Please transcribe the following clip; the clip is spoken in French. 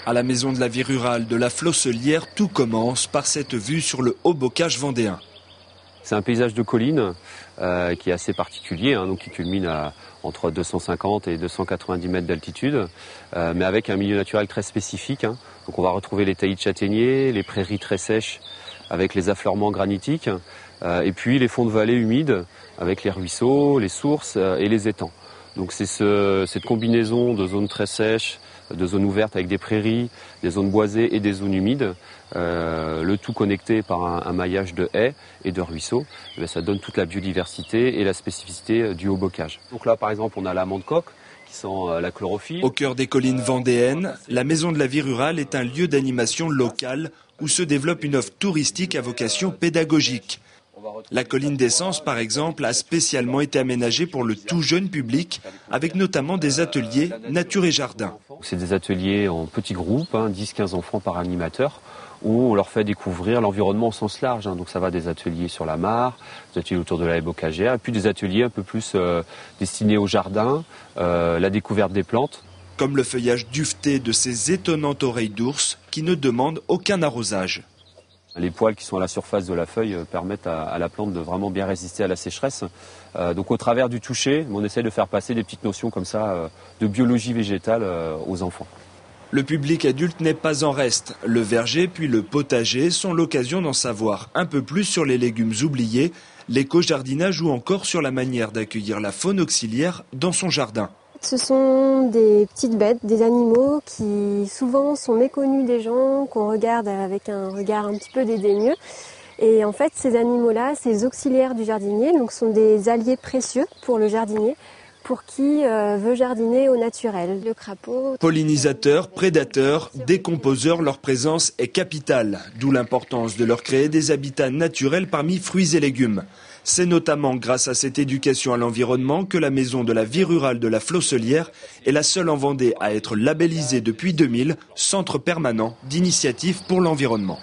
À la maison de la vie rurale de la Flosselière, tout commence par cette vue sur le Haut-Bocage vendéen. C'est un paysage de collines qui est assez particulier, donc qui culmine entre 250 et 290 mètres d'altitude, mais avec un milieu naturel très spécifique. Donc on va retrouver les taillis de châtaigniers, les prairies très sèches avec les affleurements granitiques, et puis les fonds de vallée humides avec les ruisseaux, les sources et les étangs. Donc c'est cette combinaison de zones très sèches, de zones ouvertes avec des prairies, des zones boisées et des zones humides, le tout connecté par un maillage de haies et de ruisseaux. Et ça donne toute la biodiversité et la spécificité du Haut-Bocage. Donc là par exemple on a l'amande coque qui sent la chlorophylle. Au cœur des collines vendéennes, la maison de la vie rurale est un lieu d'animation locale où se développe une offre touristique à vocation pédagogique. La colline d'Essence, par exemple, a spécialement été aménagée pour le tout jeune public, avec notamment des ateliers nature et jardin. C'est des ateliers en petits groupes, 10-15 enfants par animateur, où on leur fait découvrir l'environnement au sens large. Donc ça va des ateliers sur la mare, des ateliers autour de la haie bocagère, et puis des ateliers un peu plus destinés au jardin, la découverte des plantes. Comme le feuillage duveté de ces étonnantes oreilles d'ours qui ne demandent aucun arrosage. Les poils qui sont à la surface de la feuille permettent à la plante de vraiment bien résister à la sécheresse. Donc au travers du toucher, on essaie de faire passer des petites notions comme ça de biologie végétale aux enfants. Le public adulte n'est pas en reste. Le verger puis le potager sont l'occasion d'en savoir un peu plus sur les légumes oubliés, l'éco-jardinage ou encore sur la manière d'accueillir la faune auxiliaire dans son jardin. Ce sont des petites bêtes, des animaux qui souvent sont méconnus des gens, qu'on regarde avec un regard un petit peu dédaigneux. Et en fait, ces animaux-là, ces auxiliaires du jardinier, donc sont des alliés précieux pour le jardinier, pour qui veut jardiner au naturel. Le crapaud. Pollinisateurs, prédateurs, décomposeurs, leur présence est capitale, d'où l'importance de leur créer des habitats naturels parmi fruits et légumes. C'est notamment grâce à cette éducation à l'environnement que la maison de la vie rurale de la Flosselière est la seule en Vendée à être labellisée depuis 2000 centre permanent d'initiatives pour l'environnement.